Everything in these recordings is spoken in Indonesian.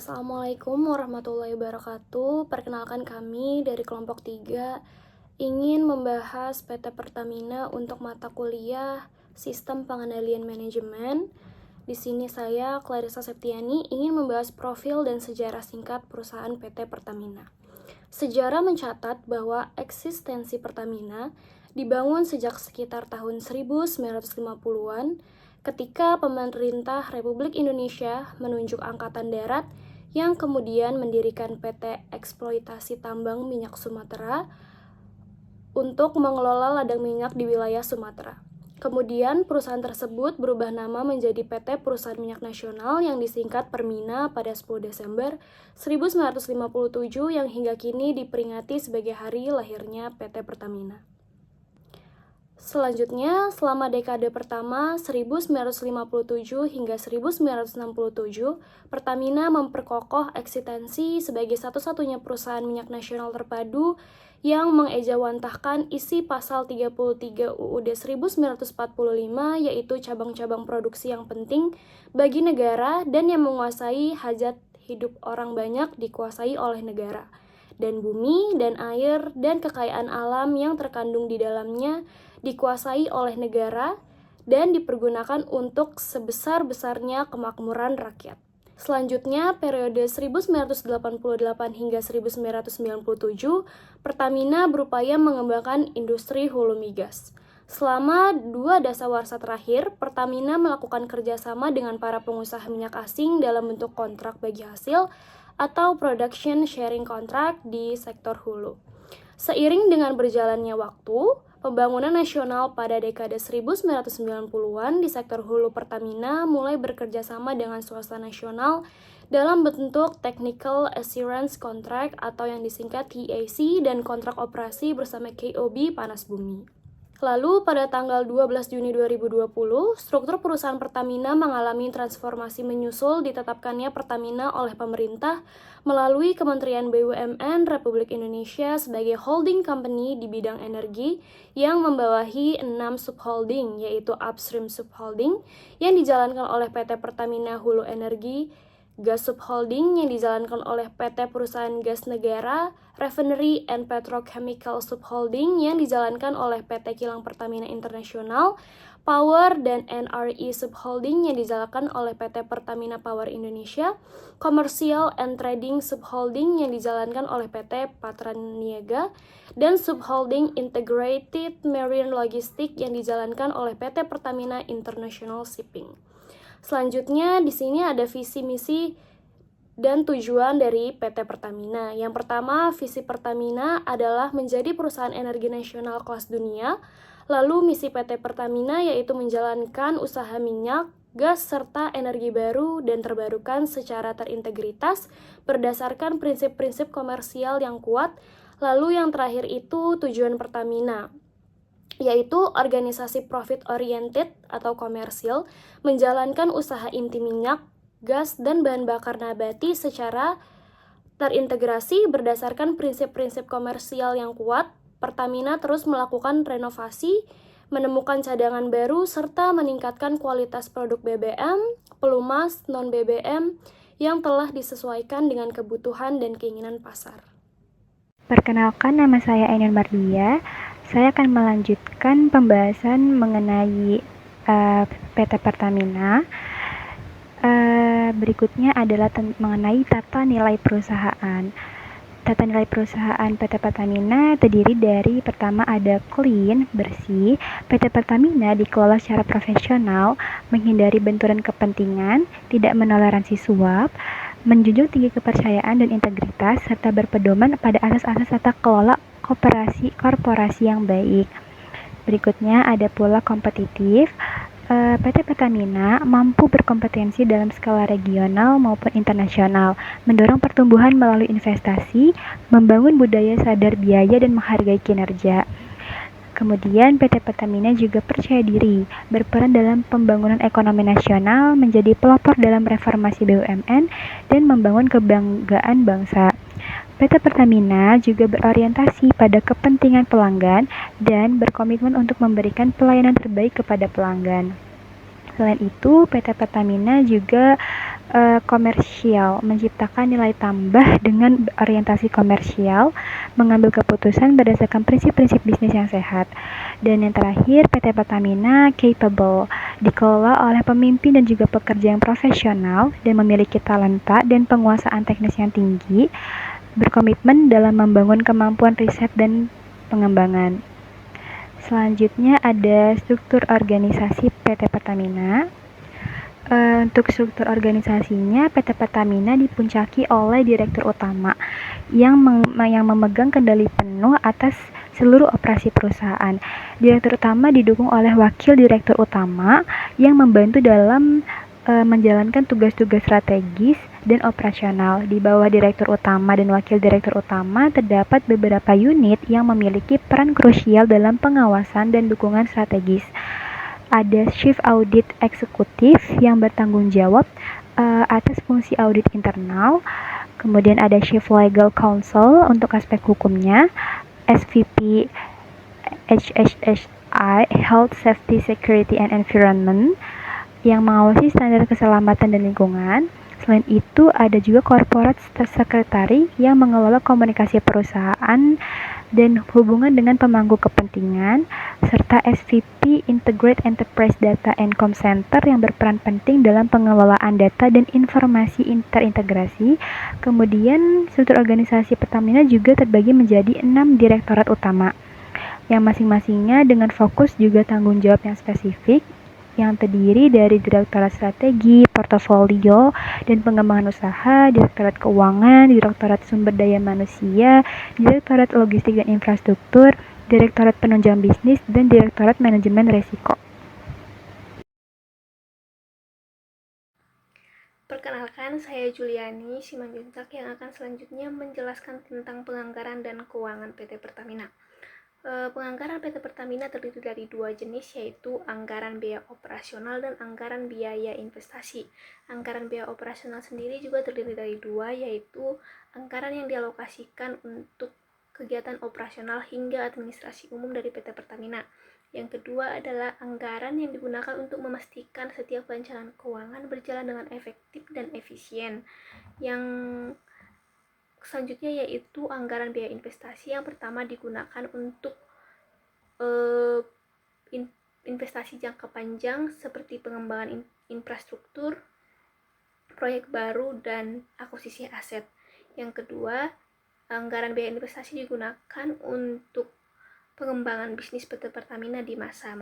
Assalamualaikum warahmatullahi wabarakatuh. Perkenalkan kami dari kelompok 3 ingin membahas PT Pertamina untuk mata kuliah Sistem Pengendalian Manajemen. Di sini saya, Clarissa Septiani, ingin membahas profil dan sejarah singkat perusahaan PT Pertamina. Sejarah mencatat bahwa eksistensi Pertamina dibangun sejak sekitar tahun 1950-an ketika pemerintah Republik Indonesia menunjuk Angkatan Darat yang kemudian mendirikan PT Eksploitasi Tambang Minyak Sumatera untuk mengelola ladang minyak di wilayah Sumatera. Kemudian perusahaan tersebut berubah nama menjadi PT Perusahaan Minyak Nasional yang disingkat Permina pada 10 Desember 1957 yang hingga kini diperingati sebagai hari lahirnya PT Pertamina. Selanjutnya, selama dekade pertama 1957 hingga 1967, Pertamina memperkokoh eksistensi sebagai satu-satunya perusahaan minyak nasional terpadu yang mengejawantahkan isi pasal 33 UUD 1945 yaitu cabang-cabang produksi yang penting bagi negara dan yang menguasai hajat hidup orang banyak dikuasai oleh negara. Dan bumi, dan air, dan kekayaan alam yang terkandung di dalamnya dikuasai oleh negara dan dipergunakan untuk sebesar-besarnya kemakmuran rakyat. Selanjutnya, periode 1988 hingga 1997, Pertamina berupaya mengembangkan industri hulu migas. Selama 2 dasawarsa terakhir, Pertamina melakukan kerjasama dengan para pengusaha minyak asing dalam bentuk kontrak bagi hasil atau production sharing contract di sektor hulu. Seiring dengan berjalannya waktu, pembangunan nasional pada dekade 1990-an di sektor hulu Pertamina mulai bekerja sama dengan swasta nasional dalam bentuk Technical Assurance Contract atau yang disingkat TAC dan kontrak operasi bersama KOB Panas Bumi. Lalu pada tanggal 12 Juni 2020, struktur perusahaan Pertamina mengalami transformasi menyusul ditetapkannya Pertamina oleh pemerintah melalui Kementerian BUMN Republik Indonesia sebagai holding company di bidang energi yang membawahi 6 subholding, yaitu Upstream Subholding yang dijalankan oleh PT Pertamina Hulu Energi, Gas Subholding yang dijalankan oleh PT Perusahaan Gas Negara, Refinery and Petrochemical Subholding yang dijalankan oleh PT Kilang Pertamina International, Power dan NRE Subholding yang dijalankan oleh PT Pertamina Power Indonesia, Commercial and Trading Subholding yang dijalankan oleh PT Patraniaga, dan Subholding Integrated Marine Logistics yang dijalankan oleh PT Pertamina International Shipping. Selanjutnya, di sini ada visi misi dan tujuan dari PT Pertamina. Yang pertama, visi Pertamina adalah menjadi perusahaan energi nasional kelas dunia. Lalu misi PT Pertamina yaitu menjalankan usaha minyak, gas, serta energi baru dan terbarukan secara terintegritas berdasarkan prinsip-prinsip komersial yang kuat. Lalu yang terakhir itu tujuan Pertamina, yaitu organisasi profit oriented atau komersil, menjalankan usaha inti minyak, gas, dan bahan bakar nabati secara terintegrasi berdasarkan prinsip-prinsip komersial yang kuat. Pertamina terus melakukan renovasi, menemukan cadangan baru, serta meningkatkan kualitas produk BBM, pelumas, non-BBM yang telah disesuaikan dengan kebutuhan dan keinginan pasar. Perkenalkan, nama saya Ainun Mardia. Saya akan melanjutkan pembahasan mengenai PT Pertamina. Berikutnya adalah mengenai tata nilai perusahaan. Tata nilai perusahaan PT Pertamina terdiri dari pertama ada clean, bersih. PT Pertamina dikelola secara profesional, menghindari benturan kepentingan, tidak menoleransi suap, menjunjung tinggi kepercayaan dan integritas, serta berpedoman pada asas-asas tata kelola korporasi yang baik. Berikutnya ada pula kompetitif. PT Pertamina mampu berkompetensi dalam skala regional maupun internasional, mendorong pertumbuhan melalui investasi, membangun budaya sadar biaya dan menghargai kinerja. Kemudian PT Pertamina juga percaya diri, berperan dalam pembangunan ekonomi nasional, menjadi pelopor dalam reformasi BUMN, dan membangun kebanggaan bangsa. PT Pertamina juga berorientasi pada kepentingan pelanggan dan berkomitmen untuk memberikan pelayanan terbaik kepada pelanggan. Selain itu, PT Pertamina juga Komersial, menciptakan nilai tambah dengan orientasi komersial, mengambil keputusan berdasarkan prinsip-prinsip bisnis yang sehat. Dan yang terakhir, PT Pertamina capable, dikelola oleh pemimpin dan juga pekerja yang profesional dan memiliki talenta dan penguasaan teknis yang tinggi, berkomitmen dalam membangun kemampuan riset dan pengembangan. Selanjutnya ada struktur organisasi PT Pertamina. Untuk struktur organisasinya, PT Pertamina dipuncaki oleh Direktur Utama yang memegang kendali penuh atas seluruh operasi perusahaan. Direktur Utama didukung oleh Wakil Direktur Utama yang membantu dalam menjalankan tugas-tugas strategis dan operasional. Di bawah Direktur Utama dan Wakil Direktur Utama terdapat beberapa unit yang memiliki peran krusial dalam pengawasan dan dukungan strategis. Ada Chief Audit Eksekutif yang bertanggung jawab atas fungsi audit internal. Kemudian ada Chief Legal Counsel untuk aspek hukumnya. SVP HSSI Health, Safety, Security, and Environment yang mengawasi standar keselamatan dan lingkungan. Selain itu, ada juga Corporate Secretary yang mengelola komunikasi perusahaan dan hubungan dengan pemangku kepentingan, serta SVP Integrate Enterprise Data and Com Center yang berperan penting dalam pengelolaan data dan informasi terintegrasi. Kemudian, struktur organisasi Pertamina juga terbagi menjadi 6 direktorat utama, yang masing-masingnya dengan fokus juga tanggung jawab yang spesifik, yang terdiri dari Direktorat Strategi, Portofolio, dan Pengembangan Usaha, Direktorat Keuangan, Direktorat Sumber Daya Manusia, Direktorat Logistik dan Infrastruktur, Direktorat Penunjang Bisnis, dan Direktorat Manajemen Risiko. Perkenalkan, saya Juliani Simanjuntak yang akan selanjutnya menjelaskan tentang penganggaran dan keuangan PT Pertamina. Penganggaran PT Pertamina terdiri dari dua jenis, yaitu anggaran biaya operasional dan anggaran biaya investasi. Anggaran biaya operasional sendiri juga terdiri dari dua, yaitu anggaran yang dialokasikan untuk kegiatan operasional hingga administrasi umum dari PT Pertamina. Yang kedua adalah anggaran yang digunakan untuk memastikan setiap perencanaan keuangan berjalan dengan efektif dan efisien. Yang selanjutnya yaitu anggaran biaya investasi. Yang pertama digunakan untuk investasi jangka panjang seperti pengembangan infrastruktur, proyek baru, dan akuisisi aset. Yang kedua, anggaran biaya investasi digunakan untuk pengembangan bisnis PT Pertamina di masa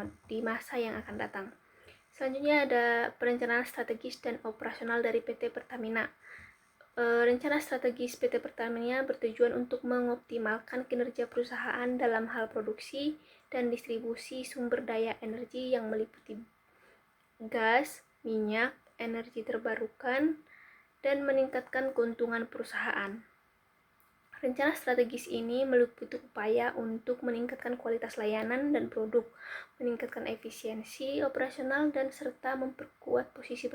yang akan datang. Selanjutnya ada perencanaan strategis dan operasional dari PT Pertamina. Rencana strategis PT Pertamina bertujuan untuk mengoptimalkan kinerja perusahaan dalam hal produksi dan distribusi sumber daya energi yang meliputi gas, minyak, energi terbarukan, dan meningkatkan keuntungan perusahaan. Rencana strategis ini meliputi upaya untuk meningkatkan kualitas layanan dan produk, meningkatkan efisiensi operasional, dan serta memperkuat posisi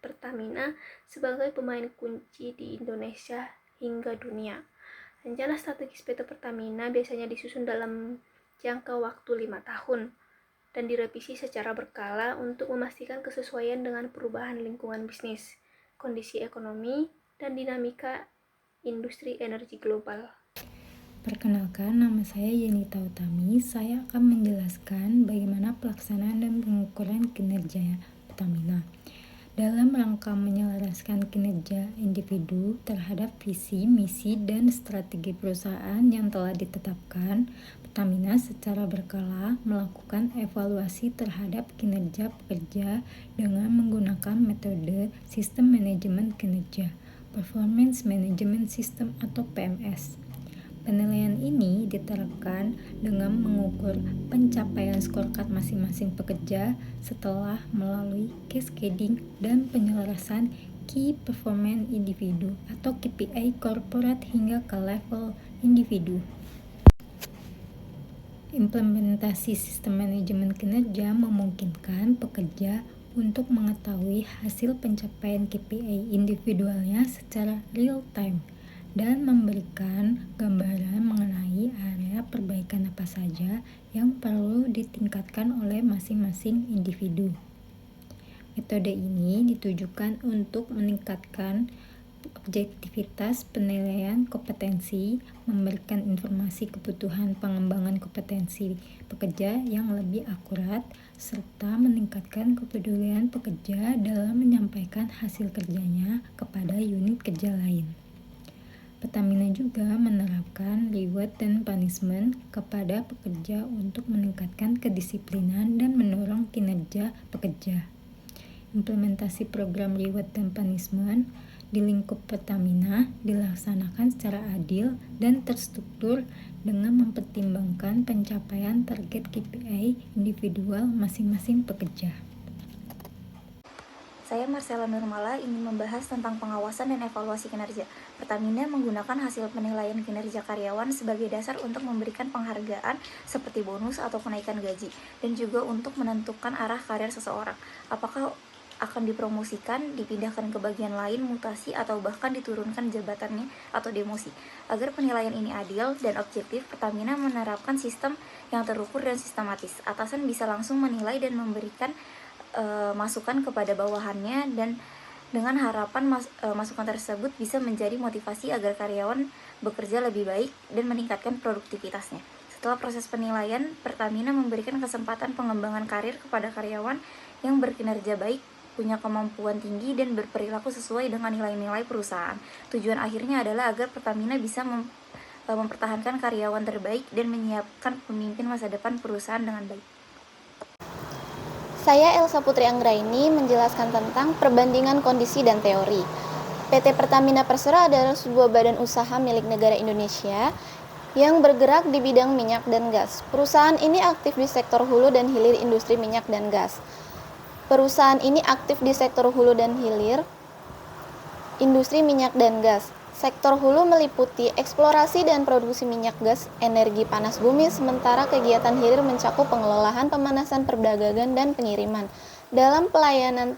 Pertamina sebagai pemain kunci di Indonesia hingga dunia. Rencana strategis PT Pertamina biasanya disusun dalam jangka waktu 5 tahun dan direvisi secara berkala untuk memastikan kesesuaian dengan perubahan lingkungan bisnis, kondisi ekonomi, dan dinamika industri energi global. Perkenalkan, nama saya Yenita Utami. Saya akan menjelaskan bagaimana pelaksanaan dan pengukuran kinerja Pertamina dalam rangka menyelaraskan kinerja individu terhadap visi, misi, dan strategi perusahaan yang telah ditetapkan. Pertamina secara berkala melakukan evaluasi terhadap kinerja pekerja dengan menggunakan metode Sistem Manajemen Kinerja, Performance Management System atau PMS. Penilaian ini diterapkan dengan mengukur pencapaian scorecard masing-masing pekerja setelah melalui cascading dan penyelarasan Key Performance Individu atau KPI corporate hingga ke level individu. Implementasi sistem manajemen kinerja memungkinkan pekerja untuk mengetahui hasil pencapaian KPI individualnya secara real time dan memberikan gambaran mengenai area perbaikan apa saja yang perlu ditingkatkan oleh masing-masing individu. Metode ini ditujukan untuk meningkatkan objektivitas penilaian kompetensi, memberikan informasi kebutuhan pengembangan kompetensi pekerja yang lebih akurat, serta meningkatkan kepedulian pekerja dalam menyampaikan hasil kerjanya kepada unit kerja lain. Pertamina juga menerapkan reward dan punishment kepada pekerja untuk meningkatkan kedisiplinan dan mendorong kinerja pekerja. Implementasi program reward dan punishment di lingkup Pertamina dilaksanakan secara adil dan terstruktur dengan mempertimbangkan pencapaian target KPI individual masing-masing pekerja. Saya Marcella Nurmala ingin membahas tentang pengawasan dan evaluasi kinerja. Pertamina menggunakan hasil penilaian kinerja karyawan sebagai dasar untuk memberikan penghargaan seperti bonus atau kenaikan gaji, dan juga untuk menentukan arah karir seseorang. Apakah akan dipromosikan, dipindahkan ke bagian lain, mutasi, atau bahkan diturunkan jabatannya atau demosi. Agar penilaian ini adil dan objektif, Pertamina menerapkan sistem yang terukur dan sistematis. Atasan bisa langsung menilai dan memberikan masukan kepada bawahannya, dan dengan harapan masukan tersebut bisa menjadi motivasi agar karyawan bekerja lebih baik dan meningkatkan produktivitasnya. Setelah proses penilaian, Pertamina memberikan kesempatan pengembangan karir kepada karyawan yang berkinerja baik, punya kemampuan tinggi, dan berperilaku sesuai dengan nilai-nilai perusahaan. Tujuan akhirnya adalah agar Pertamina bisa mempertahankan karyawan terbaik dan menyiapkan pemimpin masa depan perusahaan dengan baik. Saya Elsa Putri Anggraini menjelaskan tentang perbandingan kondisi dan teori. PT Pertamina Persero adalah sebuah badan usaha milik negara Indonesia yang bergerak di bidang minyak dan gas. Perusahaan ini aktif di sektor hulu dan hilir industri minyak dan gas. Perusahaan ini aktif di sektor hulu dan hilir industri minyak dan gas. Sektor hulu meliputi eksplorasi dan produksi minyak gas, energi panas bumi, sementara kegiatan hilir mencakup pengelolaan, pemanasan, perdagangan, dan pengiriman. Dalam pelayanan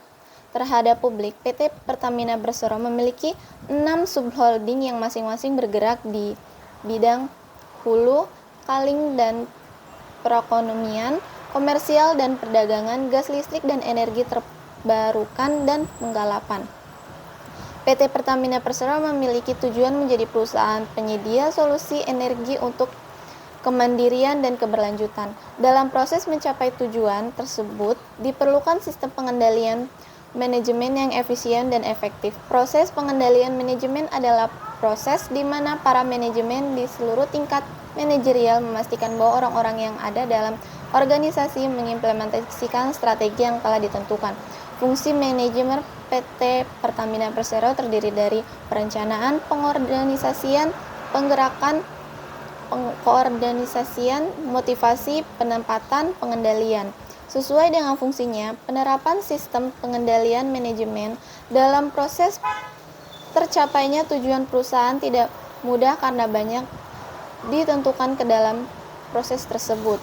terhadap publik, PT Pertamina Persero memiliki 6 subholding yang masing-masing bergerak di bidang hulu, kaling dan perekonomian, komersial dan perdagangan, gas listrik dan energi terbarukan, dan penggalapan. PT Pertamina Persero memiliki tujuan menjadi perusahaan penyedia solusi energi untuk kemandirian dan keberlanjutan. Dalam proses mencapai tujuan tersebut, diperlukan sistem pengendalian manajemen yang efisien dan efektif. Proses pengendalian manajemen adalah proses di mana para manajemen di seluruh tingkat manajerial memastikan bahwa orang-orang yang ada dalam organisasi mengimplementasikan strategi yang telah ditentukan. Fungsi manajemen PT Pertamina Persero terdiri dari perencanaan, pengorganisasian, penggerakan, koordinasian, motivasi, penempatan, pengendalian. Sesuai dengan fungsinya, penerapan sistem pengendalian manajemen dalam proses tercapainya tujuan perusahaan tidak mudah karena banyak ditentukan ke dalam proses tersebut.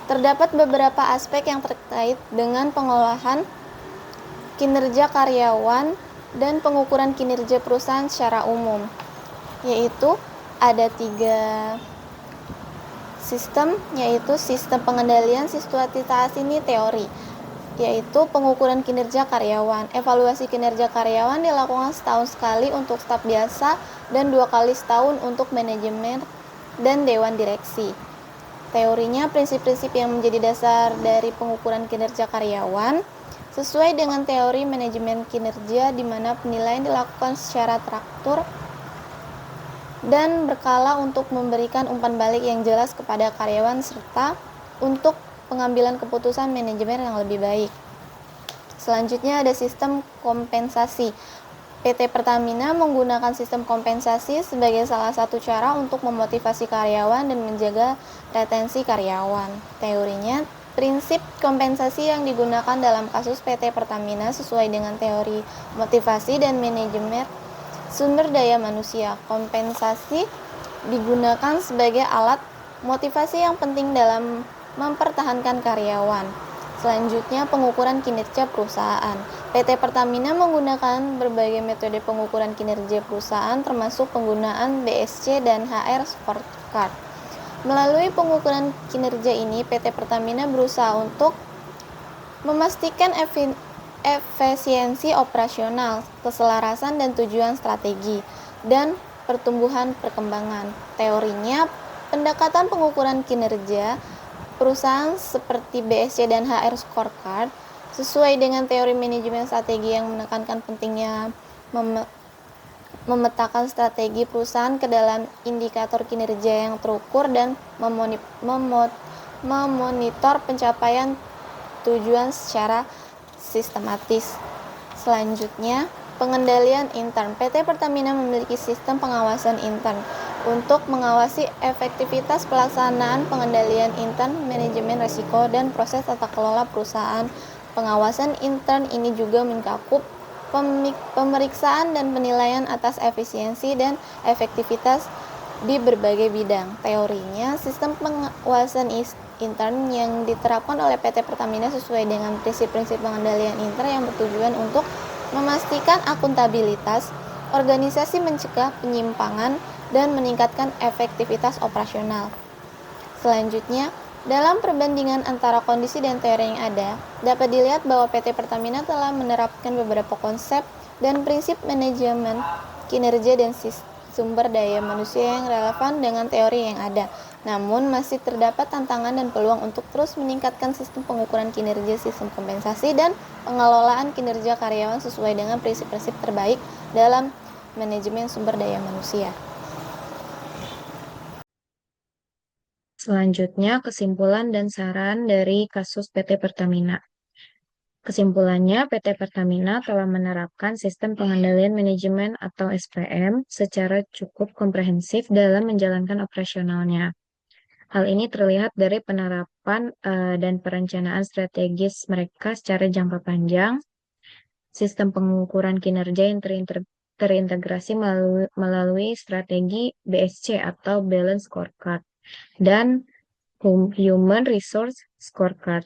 Terdapat beberapa aspek yang terkait dengan pengolahan kinerja karyawan dan pengukuran kinerja perusahaan secara umum, yaitu ada 3 sistem, yaitu sistem pengendalian situasitas ini teori, yaitu pengukuran kinerja karyawan. Evaluasi kinerja karyawan dilakukan setahun sekali untuk staf biasa dan 2 kali setahun untuk manajemen dan dewan direksi. Teorinya, prinsip-prinsip yang menjadi dasar dari pengukuran kinerja karyawan sesuai dengan teori manajemen kinerja, di mana penilaian dilakukan secara teratur dan berkala untuk memberikan umpan balik yang jelas kepada karyawan serta untuk pengambilan keputusan manajemen yang lebih baik. Selanjutnya ada sistem kompensasi. PT Pertamina menggunakan sistem kompensasi sebagai salah satu cara untuk memotivasi karyawan dan menjaga retensi karyawan. Teorinya, prinsip kompensasi yang digunakan dalam kasus PT Pertamina sesuai dengan teori motivasi dan manajemen sumber daya manusia. Kompensasi digunakan sebagai alat motivasi yang penting dalam mempertahankan karyawan. Selanjutnya, pengukuran kinerja perusahaan. PT Pertamina menggunakan berbagai metode pengukuran kinerja perusahaan termasuk penggunaan BSC dan HR Scorecard. Melalui pengukuran kinerja ini, PT Pertamina berusaha untuk Memastikan efisiensi operasional, keselarasan dan tujuan strategi, dan pertumbuhan perkembangan. Teorinya, pendekatan pengukuran kinerja perusahaan seperti BSC dan HR Scorecard sesuai dengan teori manajemen strategi yang menekankan pentingnya memetakan strategi perusahaan ke dalam indikator kinerja yang terukur dan memonitor pencapaian tujuan secara sistematis. Selanjutnya, pengendalian intern. PT Pertamina memiliki sistem pengawasan intern untuk mengawasi efektivitas pelaksanaan pengendalian intern, manajemen risiko, dan proses tata kelola perusahaan. Pengawasan intern ini juga mencakup pemeriksaan dan penilaian atas efisiensi dan efektivitas di berbagai bidang. Teorinya, sistem pengawasan intern yang diterapkan oleh PT Pertamina sesuai dengan prinsip-prinsip pengendalian intern yang bertujuan untuk memastikan akuntabilitas, organisasi mencegah penyimpangan, dan meningkatkan efektivitas operasional. Selanjutnya, dalam perbandingan antara kondisi dan teori yang ada, dapat dilihat bahwa PT Pertamina telah menerapkan beberapa konsep dan prinsip manajemen kinerja dan sumber daya manusia yang relevan dengan teori yang ada. Namun, masih terdapat tantangan dan peluang untuk terus meningkatkan sistem pengukuran kinerja, sistem kompensasi, dan pengelolaan kinerja karyawan sesuai dengan prinsip-prinsip terbaik dalam manajemen sumber daya manusia. Selanjutnya, kesimpulan dan saran dari kasus PT Pertamina. Kesimpulannya, PT Pertamina telah menerapkan sistem pengendalian manajemen atau SPM secara cukup komprehensif dalam menjalankan operasionalnya. Hal ini terlihat dari penerapan dan perencanaan strategis mereka secara jangka panjang, sistem pengukuran kinerja yang terintegrasi melalui strategi BSC atau Balance Scorecard, dan Human Resource Scorecard,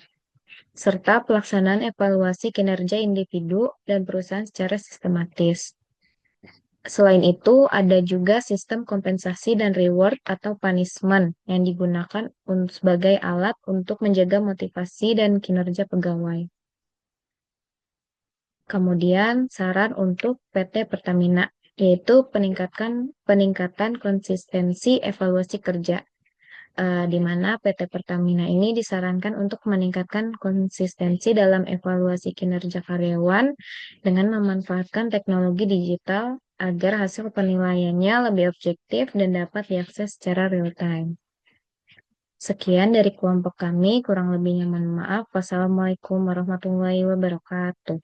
serta pelaksanaan evaluasi kinerja individu dan perusahaan secara sistematis. Selain itu, ada juga sistem kompensasi dan reward atau punishment yang digunakan sebagai alat untuk menjaga motivasi dan kinerja pegawai. Kemudian, saran untuk PT Pertamina, yaitu peningkatan konsistensi evaluasi kerja, di mana PT Pertamina ini disarankan untuk meningkatkan konsistensi dalam evaluasi kinerja karyawan dengan memanfaatkan teknologi digital agar hasil penilaiannya lebih objektif dan dapat diakses secara real-time. Sekian dari kelompok kami, kurang lebihnya mohon maaf. Wassalamualaikum warahmatullahi wabarakatuh.